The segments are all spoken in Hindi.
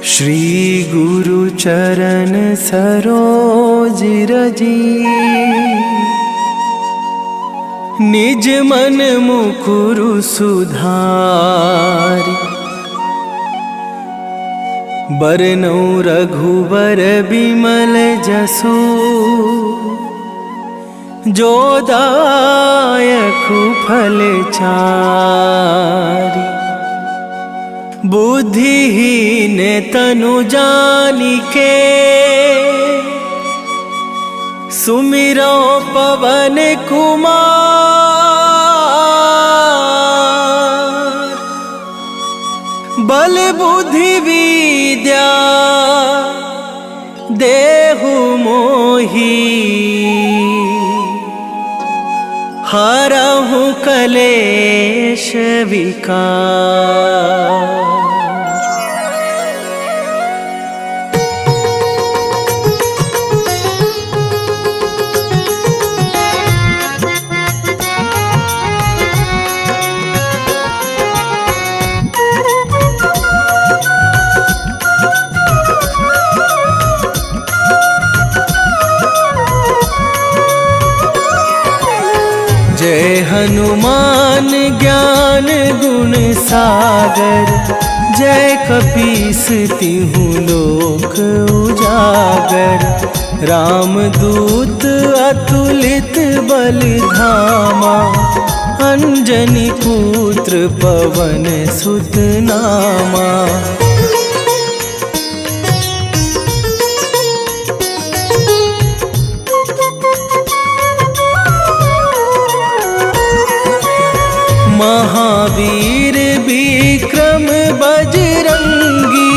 श्री गुरु चरण सरोज रजी, निज मन मुकुरु सुधारि। बरनउँ रघुबर बिमल जसु, जो दायकु फल चारि। बुद्धिहीन तनु जानिके, सुमिरो पवन कुमार। बल बुद्धि विद्या देहु मोहि, हरहु कलेश विकार। जय हनुमान ज्ञान गुण सागर, जय कपीस तिहु लोक उजागर। रामदूत अतुलित बल धामा, अंजनी पुत्र पवन सुत नामा। महावीर विक्रम बजरंगी,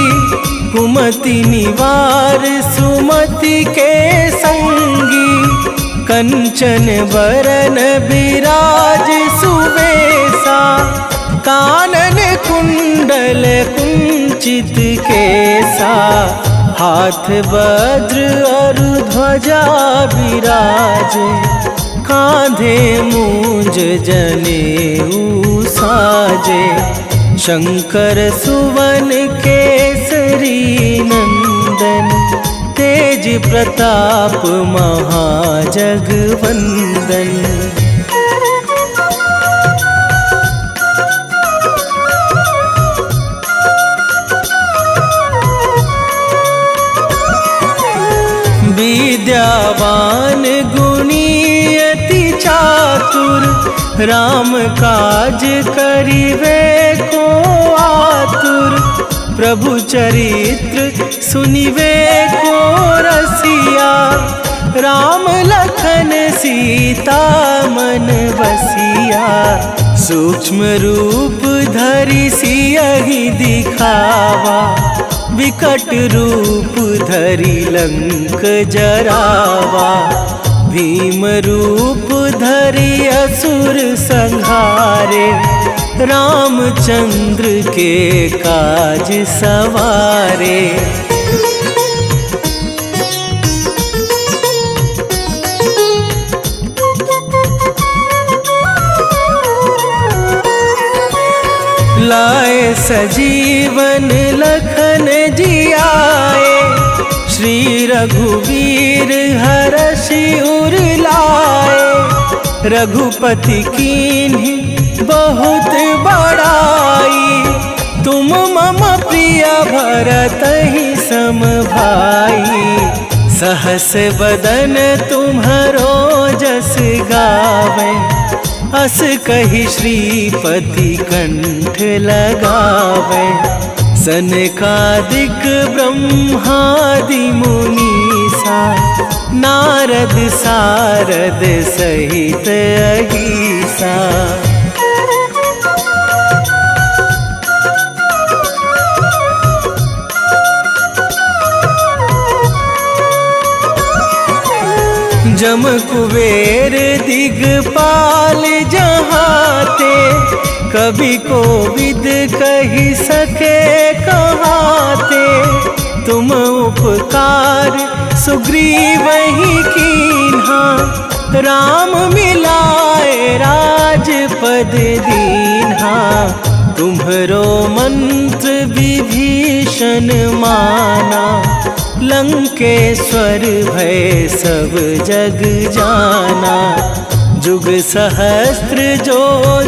कुमति निवार सुमति के संगी। कंचन बरन बिराज सुबेसा, कानन कुंडल कुंचित केसा। हाथ वज्र और ध्वजा विराजे, कांधे मूंज जनेऊ साजे। शंकर सुवन केसरी नंदन, तेज प्रताप महाजगवंदन। विद्यावान गुणी अति चातुर, राम काज करिवे को आतुर। प्रभु चरित्र सुनिवे को रसिया, राम लखन सीता मन बसिया। सूक्ष्म रूप धरि सियहि दिखावा, विकट रूप धरि लंक जरावा। भीम रूप धरि असुर संहारे, रामचंद्र के काज सवारे। लाए सजीवन लखन जियाए, श्री रघुवीर हरषि उर लाए। रघुपति कीन्ही बहुत बड़ाई, तुम मम प्रिय भरतहि सम भाई। सहस बदन तुम्हरो जस गावे, अस कहि श्रीपति कंठ लगावे। सनकादिक ब्रह्मादि मुनीसा, नारद सारद सहित अहिसा। जम कुबेर दिगपाल जहाते, कभी कोविद कहि सके कहाते। तुम उपकार सुग्रीवहि कीन्हा, राम मिलाए राजपद दीन्हा। तुम्हरो मंत्र विभीषण माना, लंकेश्वर भय सब जग जाना। जुग सहस्त्र जो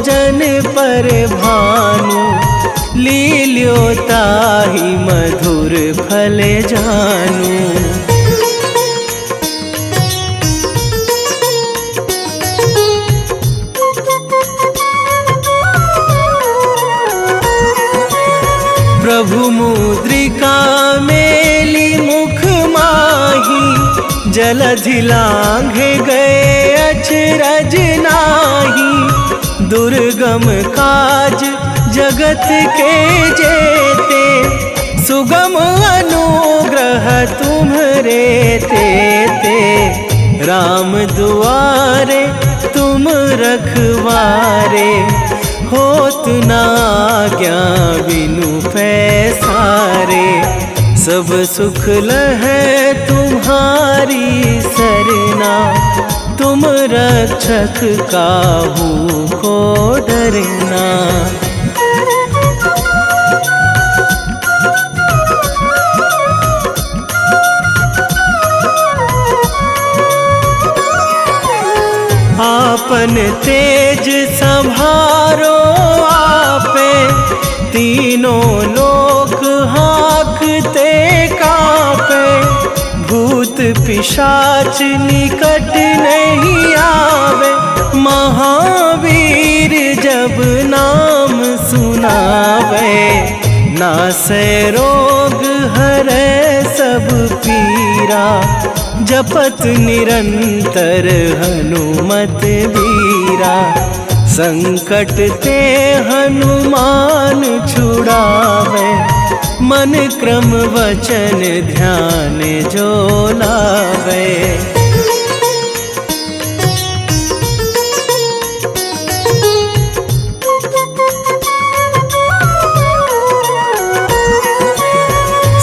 जन पर भानु, लील्यो ताहि मधुर फल जानू। प्रभु मुद्रिका मेली मुख माही, जलधि लांघे गए अचरज नाही। दुर्गम काज जगत के जेते, सुगम अनुग्रह तुम्हरे तेते। राम दुआरे तुम रखवारे, होत न आज्ञा बिनु पैसारे। सब सुख लहै तुम्हारी सरना, तुम रक्षक काहू को डरना। आपन तेज संभारो आपे, तीनों लोक हाँकते कांपे। भूत पिशाच निकट नहीं आवे, महावीर जब नाम सुनावे। नासै रोग हरै सब पीरा, जपत निरंतर हनुमत वीरा। संकट ते हनुमान छुड़ावे, मन क्रम वचन ध्यान जो लावे।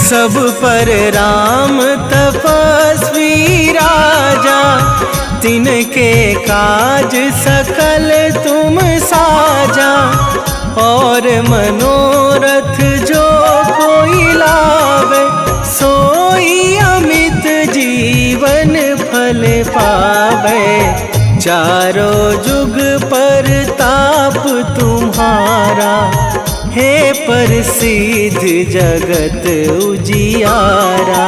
सब पर राम तपस्वी राजा, तिनके काज सकल तुम साजा। और मनोरथ जो कोई लावे, सोई अमित जीवन फल पावे। चारों जुग पर ताप तुम्हारा, हे प्रसिद्ध जगत उजियारा।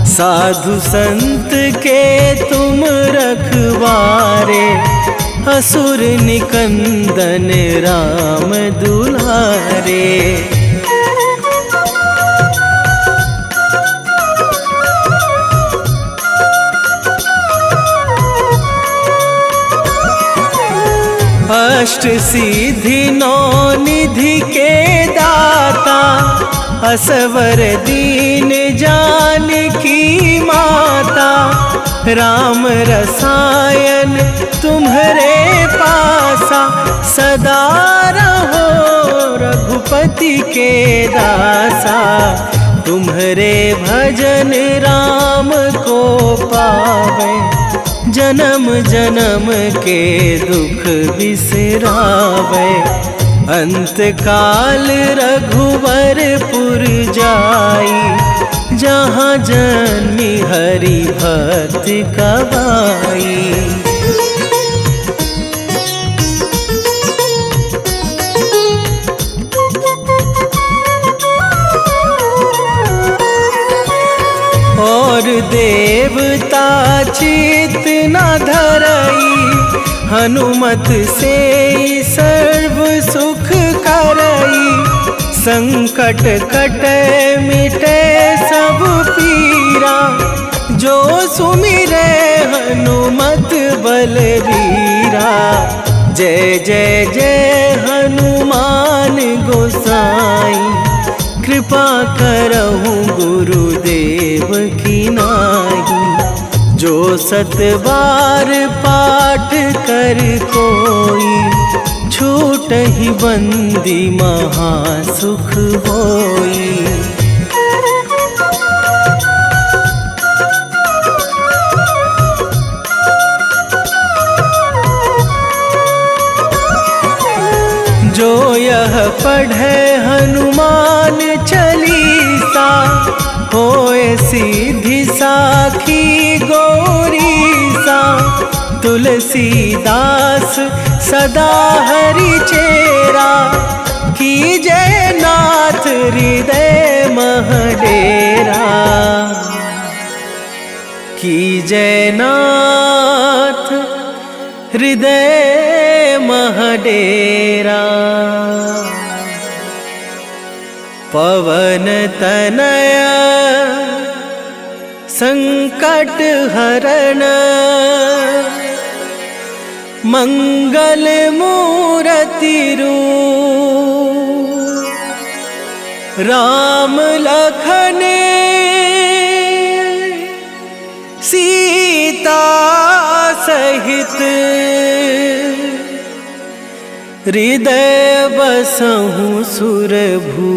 साधु संत के तुम रखवारे, असुर निकंदन राम दुलारे। अष्ट सिद्धि नौ निधि के दाता, असवर दीन जानकी माता। राम रसायन तुम्हरे पासा, सदा रहो रघुपति के दासा। तुम्हरे भजन राम को पावे, जन्म जन्म के दुख बिसरावे। अंत काल रघुवरपुर जाई, जहाँ जन्मी हरि भक्त कवाई। और देवता चित न धरई, हनुमत से सर्व सुख करई। संकट कटे मिटे सब पीरा, जो सुमिरे हनुमत बलबीरा। जय जय जय हनुमान गोसाई, कृपा करहु गुरुदेव की नाई। जो सत बार पाठ कर कोई, छूटहि बंदी महासुख होई। जो यह पढ़ पढ़े हनुमान चालीसा, होए सीधी साखी गौरीसा। तुलसीदास सदा हरि चेरा, कीजे नाथ हृदय मह डेरा। कीजे नाथ हृदय मह डेरा। पवन तनय संकट हरण, मंगल मूरति रूप। राम लखन सीता सहित, हृदय बसहु सुरभू।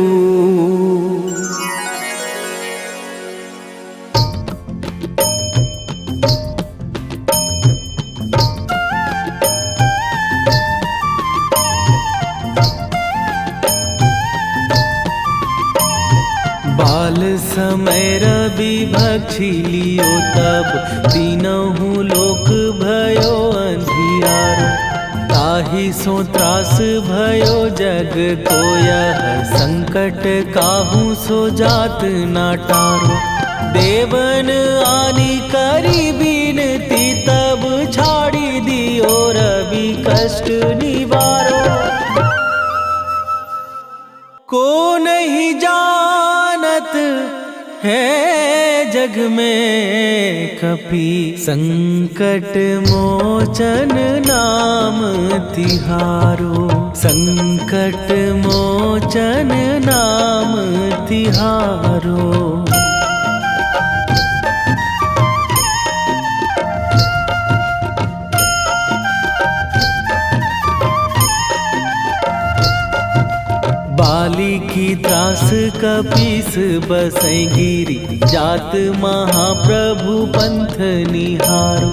बाल समय रवि भक्षी लियो तब, तीनहु लोक भयो अंधियारो। ताहि सो त्रास भयो जग को यह, संकट काहू सो जात ना टारो। देवन आनी करी बिनती, तब छाड़ी दियो रवि कष्ट निवारो। को नहीं जानत है जग में कपि, संकट मोचन नाम तिहारो। संकट मोचन नाम तिहारो। बाली की त्रास कपीस बसै गिरी, जात महाप्रभु पंथ निहारो।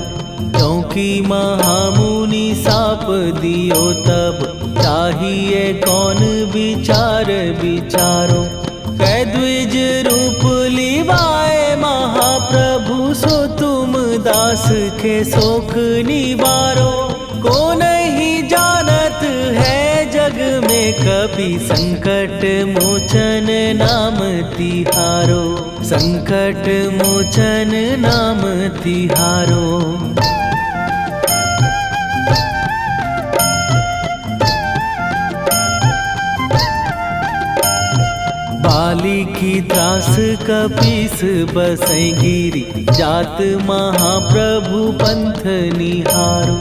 क्योंकि महामुनि साप दियो तब, चाहिए कौन विचार विचारो। कै द्विज रूप लिवाए महाप्रभु, सो तुम दास के शोक निवारो। को नहीं जानत है जग में कपि, संकट मोचन नाम तिहारो। संकट मोचन नाम तिहारो। बाली की त्रास कपीस बसै गिरी, जात महाप्रभु पंथ निहारो।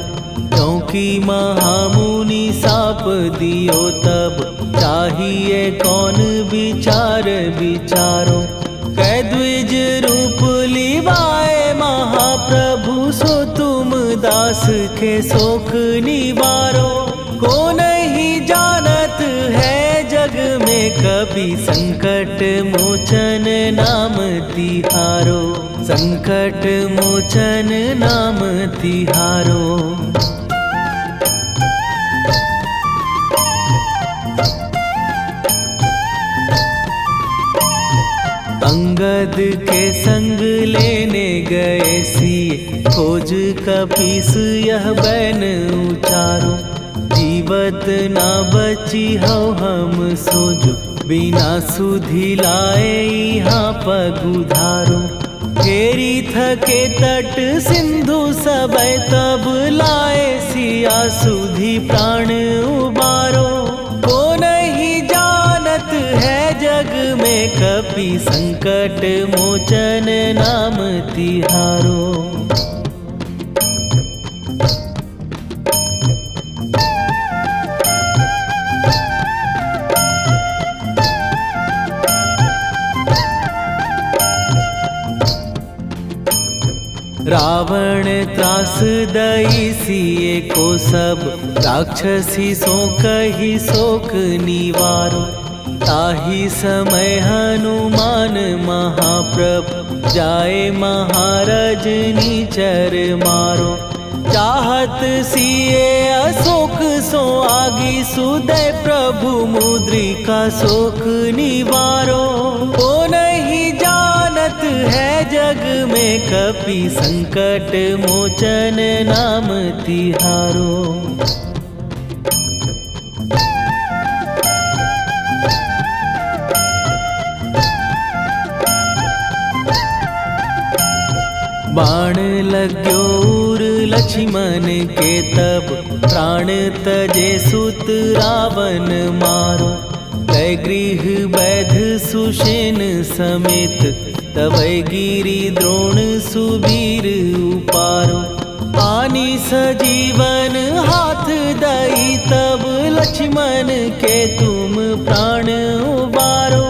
क्योंकि महामुनि साप दियो तब, चाहिए कौन विचार विचारो। कै द्विज रूप लिवाए महाप्रभु, सो तुम दास के शोक निवारो। को नहीं जानत है जग में कपि, संकट मोचन नाम तिहारो। संकट मोचन नाम तिहारो। अंगद के संग लेने गए सिए, खोज कपीस यह बैन उचारो। जीवत ना बची हो हम सोजो, बिना सुधि लाए यहाँ पगुधारो। फेरी थके तट सिंधु सबे, तब लाए सिया सुधि प्राण उबारो। को नहीं जानत है जग में कपि, संकट मोचन नाम तिहारो। रावण त्रास दई सिए को सब, राक्षसी सो कही शोक निवारो। ताहि समय हनुमान महाप्रभु, जाए महाराज निचर मारो। चाहत सिए अशोक सो आगी सुदय प्रभु मुद्रिका शोक निवारो। ओ नहीं जानत है जग में कपि संकट मोचन नाम तिहारो। बाण लग्यो उर लक्ष्मण के तब प्राण तजे सुत रावण मारो। कै गृह वैध सुषेण समेत तवै गिरि द्रोण सुबीर उपारो। आनी सजीवन हाथ दई तब लक्ष्मण के तुम प्राण उबारो।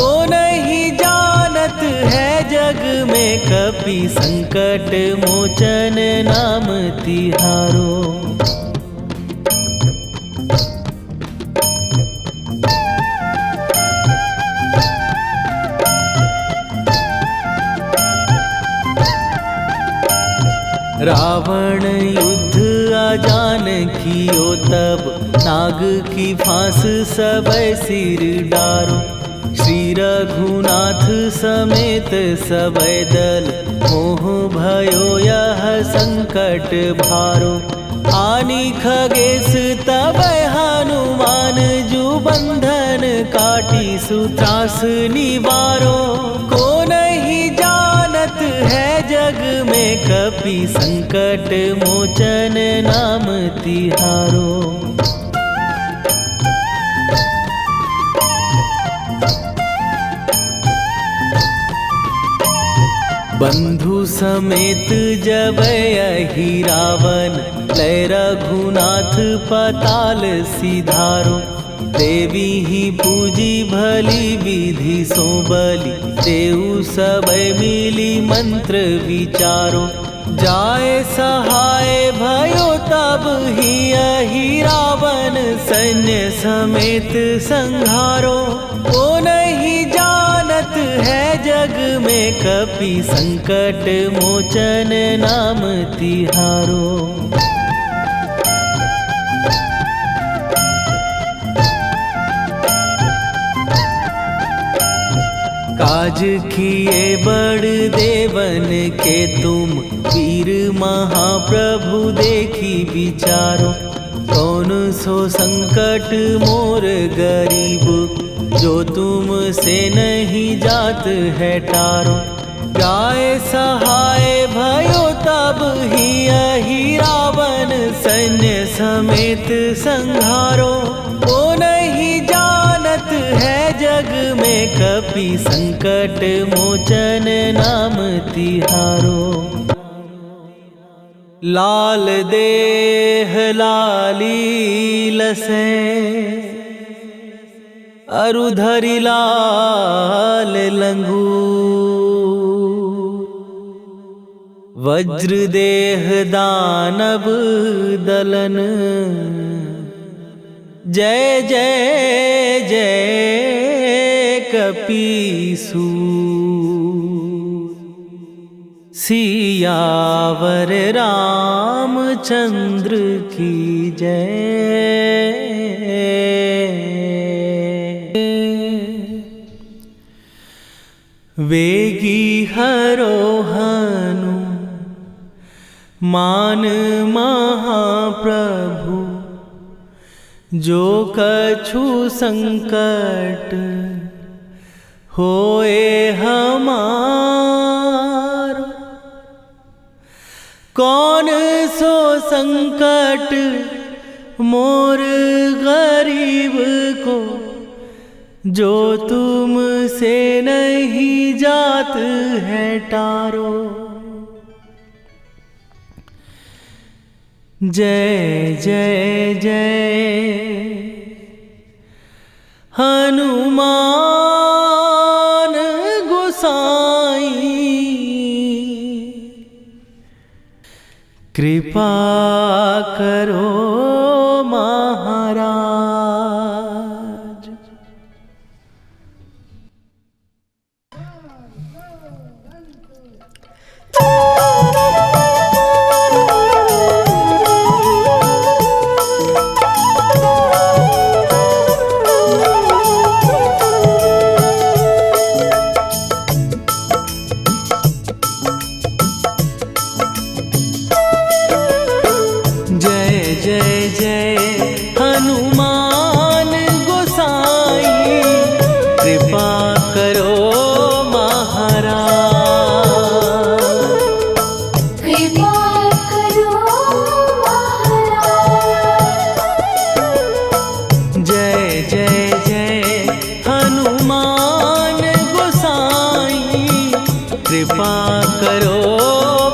ओ नहीं जानत है जग में कपि संकट मोचन नाम तिहारो। रावण युद्ध आजान कियो तब नाग की फांस सबै सिर डारो। श्री रघुनाथ समेत सबै दल मोह भयो यह संकट भारो। आनी खगेश तबै हनुमान जु बंधन काटी सुत्रास निवारो। को नहीं जानत है जग में कपि संकट मोचन नाम तिहारो। बंधु समेत जबै अहि रावण लय रघुनाथ पताल सिधारो। देवी ही पूजी भली विधि सो बलि देऊ सबै मिली मंत्र विचारो। जाय सहाय भयो तब ही अहि रावण सैन्य समेत संहारो। ओ नहीं जानत है जग में कपि संकट मोचन नाम तिहारो। काज किए बड़ देवन के तुम वीर महाप्रभु देखी विचारो। कौन सो संकट मोर गरीब जो तुम से नहीं जात है टारो। जाय सहाय भयो तब ही अहि रावण सैन्य समेत संहारो। ओ नहीं जानत है जग में कपि संकट मोचन नाम तिहारो। लाल देह लाली लसे अरुधरि लाल लंगूर। वज्र देह दानव दलन जय जय जय कपीसूर। सियावर रामचंद्र की जय। वेगी हरोहनु मान महाप्रभु जो कछु संकट होए हमार। कौन सो संकट मोर गरीब को जो तुम से नहीं जात है टारो। जय जय जय हनुमान गोसाई। कृपा करो महाराज। कृपा करो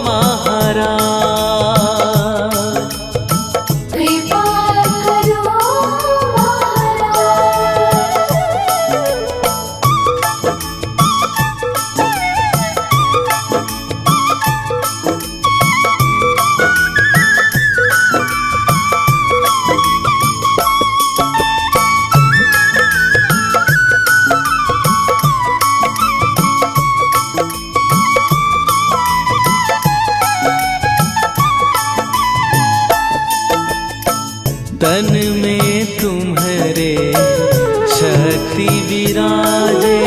महाराज। कृपा करो तन में तुम्हारे शक्ति विराजे,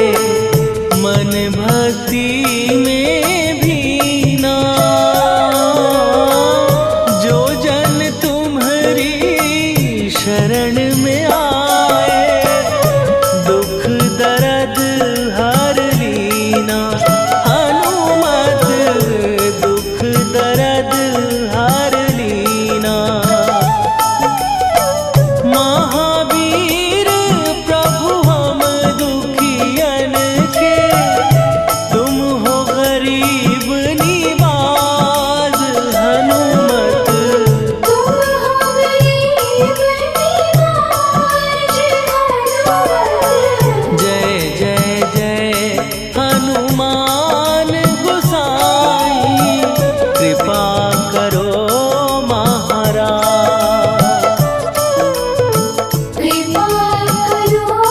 मन भक्ति में भीना। जो जन तुम्हारी शरण में आए, दुख दर्द हर लीना। हनुमत दुख दर्द हर लीना। महावीर प्रभु हम दुखियन के, तुम हो गरीब निवाज। हनुमत तुम हो गरीब निवाज। जय जय जय हनुमान गोसाई, कृपा करो महाराज। कृपा करो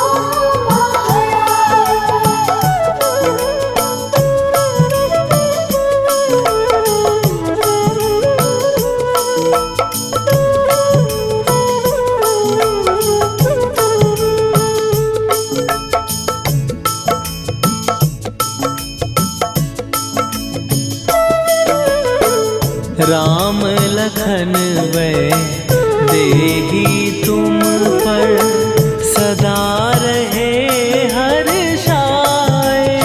राम लखन वै देही तुम पर, सदा रहे हर्षाए।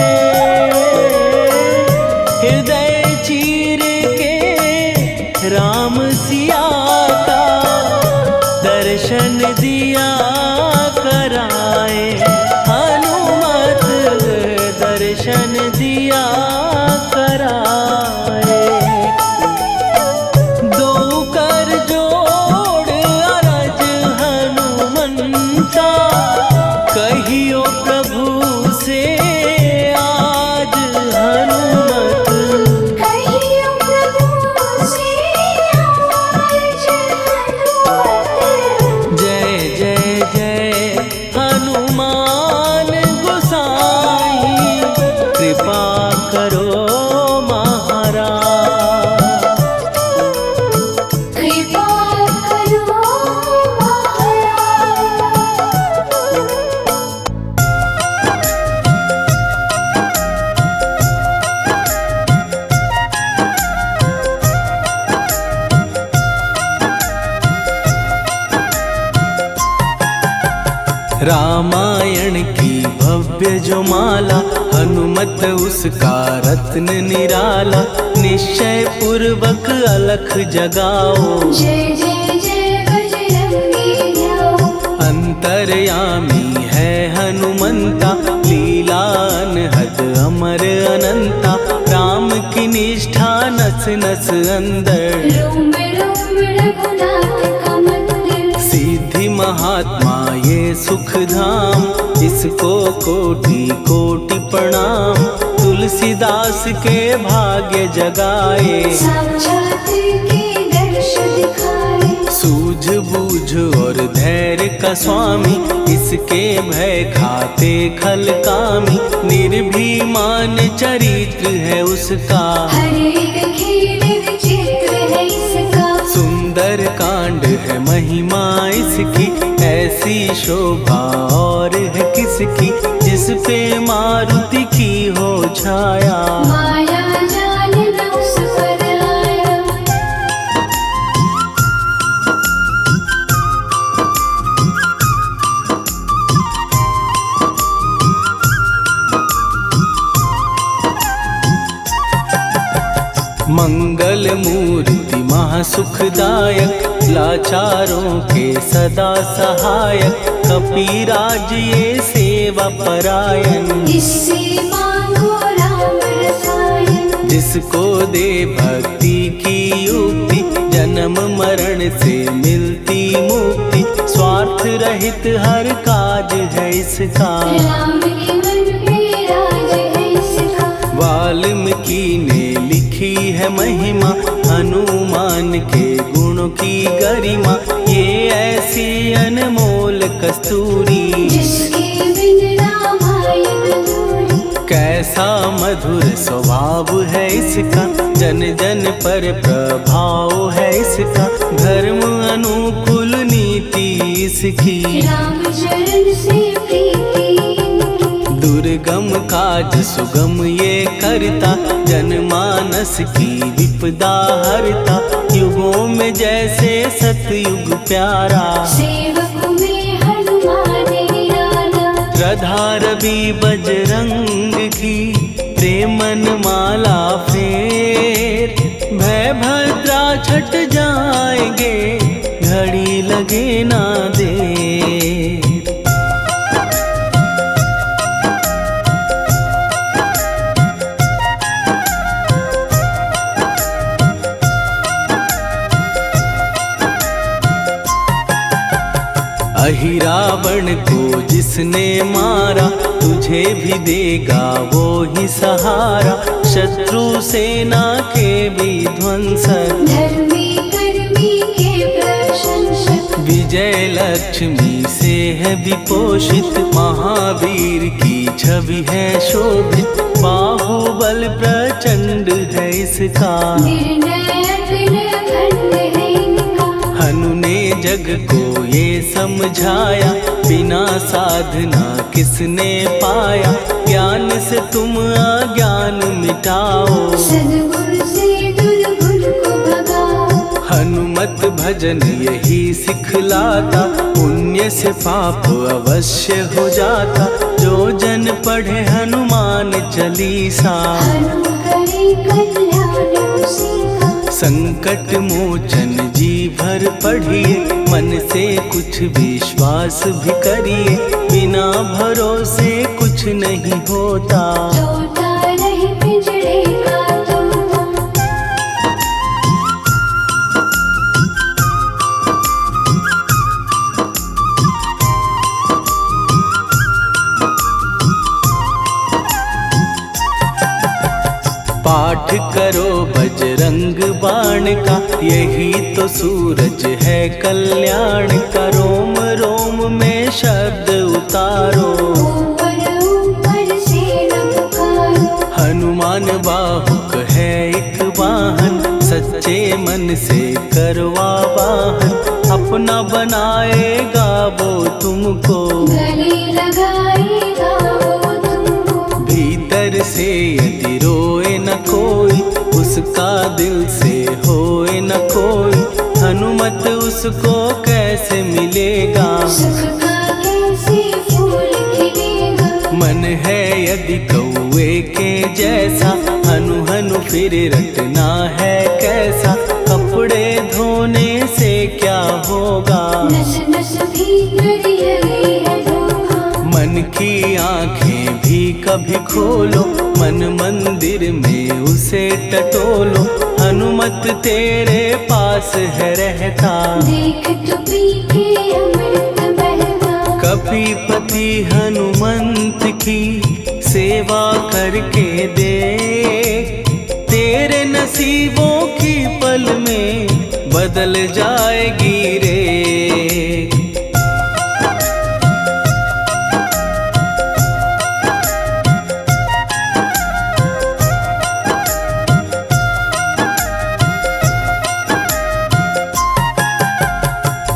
हृदय चीर के राम सिया का, दर्शन दिया कराए। हनुमत दर्शन दिया कराए। दो कर जोड़ अरज हनुमंता, कहियो प्रभु से आज। हनुमत कहियो प्रभु से आज। हनुमत जय जय जय हनुमान गोसाई, कृपा करो महाराज। कृपा करो रामायण की भव्य जो माला, हनुमत उसका रत्न निराला। निश्चय पूर्वक अलख जगाओ, जय जय जय बजरंगी जाओ। अंतर्यामी है हनुमंता, लीला अनहद अमर अनंता। राम की निष्ठा नस नस अंदर, रोम रोम रघुनाथ का मंदिर। सिद्धि महात्मा ये सुख धाम, इसको कोटि कोटि प्रणाम। तुलसीदास के भाग्य जगाए, साक्षात के दर्श दिखाए। सूझ बूझ और धैर्य का स्वामी, इसके भय खाते खल कामी। निर्भीमान चरित्र है उसका, हर एक खेल विचित्र है इसका। सुंदर कांड है महिमा इसकी, ऐसी शोभा और है किसकी। जिस पे मारुति की हो छाया, माया जाल न उस पर आया। मंगल मूर्ति महासुखदायक, लाचारों के सदा सहायक। कपीराज ये सेवा परायण, इससे मांगो राम रसायन। जिसको दे भक्ति की युक्ति, जन्म मरण से मिलती मुक्ति। स्वार्थ रहित हर काज है इसका, राम के मन पे राज है इसका। वाल्मीकि ने लिखी है महिमा, हनुमान के गुणों की गरिमा। ये ऐसी अनमोल कस्तूरी, जिसके बिन रामायण अधूरी। कैसा मधुर स्वभाव है इसका, जन जन पर प्रभाव है इसका। धर्म अनुकूल नीति इसकी, राम चरण से प्रीति इनकी। दुर्गम काज सुगम ये करता, जनमानस की विपदा हरता। युगों में जैसे सतयुग प्यारा, सेवक में हनुमान निराला। श्रद्धा रवि बजरंग की, प्रेमन माला फेर। भय भद्रा छट जाएंगे, घड़ी लगे ना देर। अहि रावण को जिसने मारा, तुझे भी देगा वो ही सहारा। शत्रु सेना के विध्वंसक, धर्मी कर्मी के प्रशंसक। विजय लक्ष्मी से है विपोषित, महावीर की छवि है शोभित। बाहुबल प्रचंड है इसका, निर्णय अखंड है इनका। हनु ने जग को ये समझाया, बिना साधना किसने पाया। ज्ञान से तुम अज्ञान मिटाओ, सद्गुण से दुर्गुण को भगाओ। हनुमत भजन यही सिखलाता, पुण्य से पाप अवश्य हो जाता। जो जन पढ़े हनुमान चालीसा, हनु करे कल्याण उसी का। संकट मोचन जी भर पढ़िए, मन से कुछ विश्वास भी करिए। बिना भरोसे कुछ नहीं होता, तोता रहे पिंजड़े का तोता। पाठ करो बजरंग बाण का, यही तो सूरज है कल्याण का। रोम रोम में शब्द उतारो, ऊपर ऊपर से न पुकारो। हनुमान बाहुक है एक वाहन, सच्चे मन से करवा वाहन। अपना बनाएगा वो तुमको, गले लगाएगा वो तुमको। भीतर से यदि रोए न कोई, उसका दिल से होए न कोई। हनुमत उसको कैसे मिलेगा, सुख का कैसे फूल खिलेगा। मन है यदि कौवे के जैसा, हनु हनु फिर रटना है कैसा। कपड़े धोने से क्या होगा, नस नस भीतर यही है धोखा। मन की आंखें भी कभी खोलो, मन मंदिर में उसे टटोलो। हनुमत तेरे पास है रहता, देख तो पी के अमृत बहता। कपीपति हनुमंत की सेवा करके देख। तेरे नसीबों की पल में बदल जाएगी रे।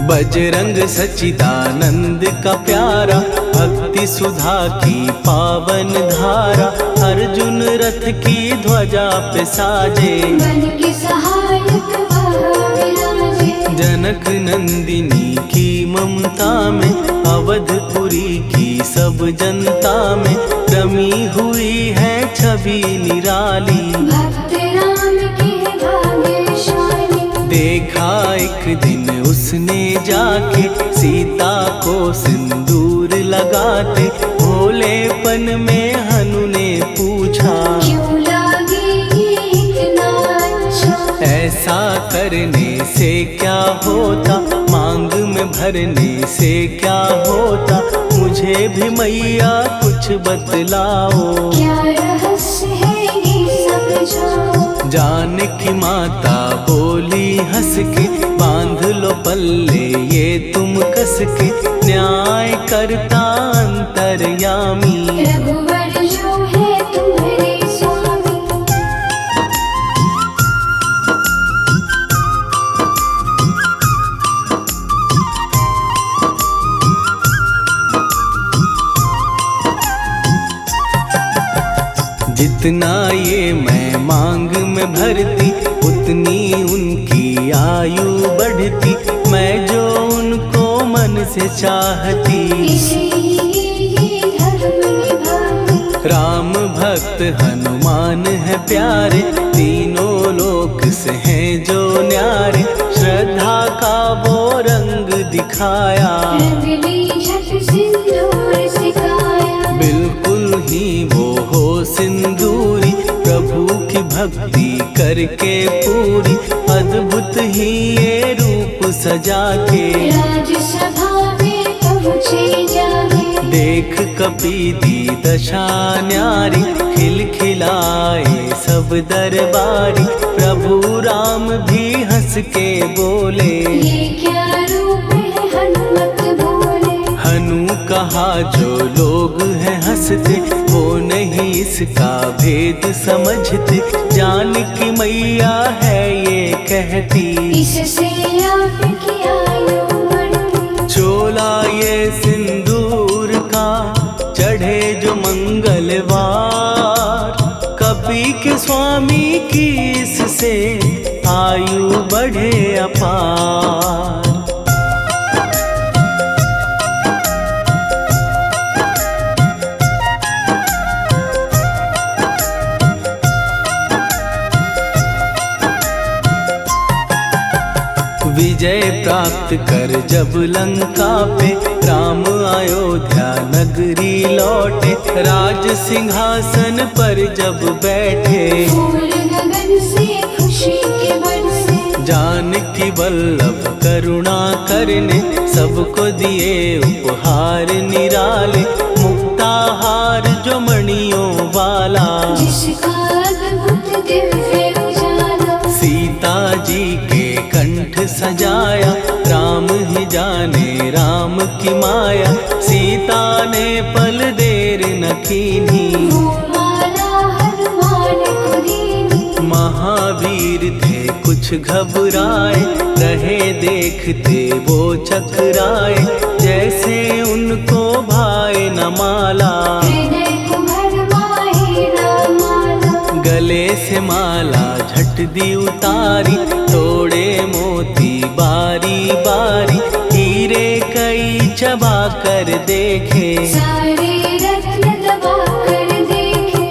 बजरंग सच्चिदानंद का प्यारा, भक्ति सुधा की पावन धारा। अर्जुन रथ की ध्वजा पे साजे, बन के सहायक वह विराजे। जनक नंदिनी की ममता में, अवधपुरी की सब जनता में। रमी हुई है छवि निराली, भक्त राम के भाग्यशाली। देखा एक दिन उसने जाके, सीता को सिंदूर लगाते। भोलेपन में हनु ने पूछा, क्यों लागे ये ऐसा करने से क्या होता, मांग में भरने से क्या होता, मुझे भी मैया कुछ बतलाओ। क्या रहस्य है ये समझाओ। जानकी माता बोली हंस के, बांध लो पल्ले ये तुम कस के, न्याय करता अंतर्यामी। रघुवर जो है तुम्हारे स्वामी। जितना ये मैं मांग में भरती, उतनी उनकी आयु बढ़ती, मैं जो उनको मन से चाहती। इसीलिए धर्म निभाती। राम भक्त हनुमान है प्यारे, तीनों लोक से हैं जो न्यारे, श्रद्धा का वो रंग दिखाया। रंग ली झट सिंदूर सिखाया। बिल्कुल ही वो हो सिंदूरी, प्रभु की भक्ति करके पूरी, अद्भुत ही ये रूप सजा के। राजसभा में पहुँचे जाके। देख कपीदी दशा न्यारी, खिलखिलाए सब दरबारी, प्रभु राम भी हंस के बोले। ये क्या रूप है हनुमत बोले। हनु कहा जो लोग हैं हंसते, वो नहीं इसका भेद समझते, जानकी मैया है ये कहती। इससे आपकी आयु बढ़ती। चोला ये सिंदूर का चढ़े जो मंगलवार, कपी के स्वामी की इससे आयु बढ़े अपार। विजय प्राप्त कर जब लंका पे, राम अयोध्या नगरी लौटे, राज सिंहासन पर जब बैठे। फूल गगन से खुशी के बरसे। जानकी वल्लभ करुणा करने, सबको दिए उपहार निराले, मुक्ताहार जो मणियों वाला। जिसका अद्भुत दिव्य उजाला। सीता जी के कंठ सजाया, राम ही जाने राम की माया, सीता ने पल देर न कीन्ही। वो माला हनुमान को दीनी। महावीर थे कुछ घबराए, रहे देखते वो चकराए, जैसे उनको भाए न माला। हृदय को भरमाए राम माला। गले से माला झट दी उतारी, तोड़े मोती बारी बारी, हीरे कई चबा कर देखे। सारे रत्न दबा कर देखे।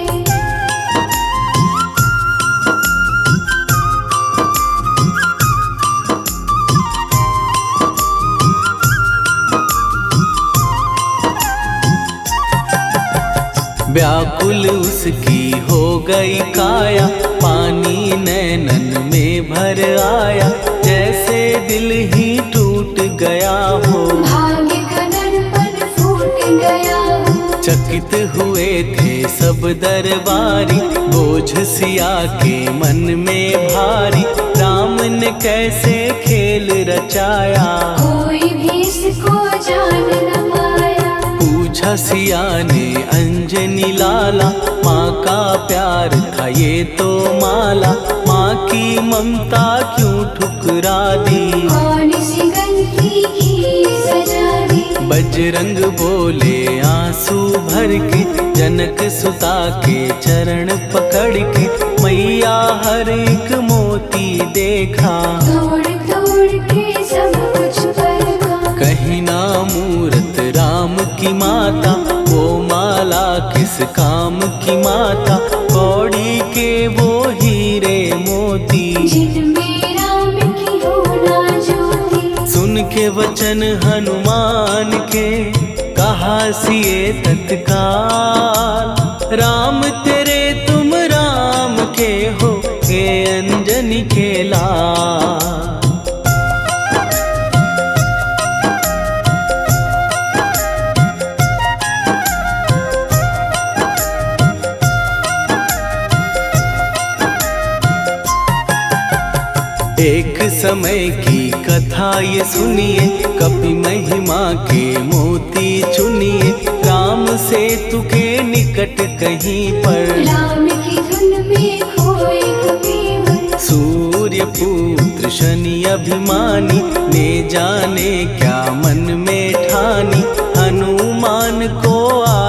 व्याकुल उसकी हो गई काया, पानी नैनन में भर आया, जैसे दिल ही टूट गया हो। भाग्य का दर्पण फूट गया हो। चकित हुए थे सब दरबारी, बोझ सिया के मन में भारी, राम ने कैसे खेल रचाया। कोई भी इसको जान न पाया। पूछा सिया ने अंजनी लाला, माँ का प्यार था ये तो माला, माँ की ममता क्यों ठुकरा दी। कौन सी गलती की सजा दी। बजरंग बोले आंसू भर के, जनक सुता के चरण पकड़ के, मैया हर एक मोती देखा। तोड़ तोड़ के सब कुछ परखा। कहीं ना मूरत राम की माता, वो माला किस काम की माता, कौड़ी के वो हीरे मोती। जिनमें राम की होना ज्योति। सुन के वचन हनुमान के, कहा सिए तत्काल, राम तेरे तुम राम के हो, हे अंजनी के लाल। एक समय की कथा ये सुनिए, कपि महिमा के मोती चुनिए। राम सेतु के निकट कहीं पर राम की धुन में खोए कबीर। सूर्य पुत्र शनि अभिमानी, ने जाने क्या मन में ठानी। हनुमान को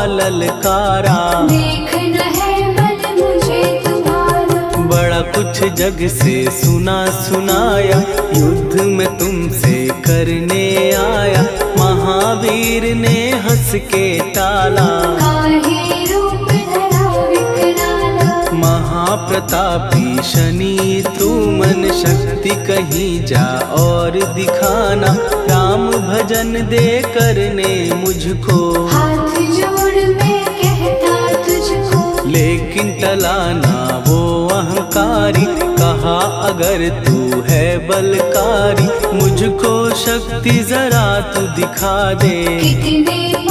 ललकारा, देखना है बल मुझे तुम्हारा। बड़ा कुछ जग से सुना सुनाया, युद्ध में तुमसे करने आया। महावीर ने हंस के टाला, काहे रूप धरा विकराला। महाप्रतापी शनि तू मन शक्ति कहीं जा और दिखाना। राम भजन दे करने मुझको, हाथ जोड़ मैं कहता तुझको। लेकिन टला ना वो अहंकारी। कहा अगर तू है बलकारी, मुझको शक्ति जरा तू दिखा दे। कितने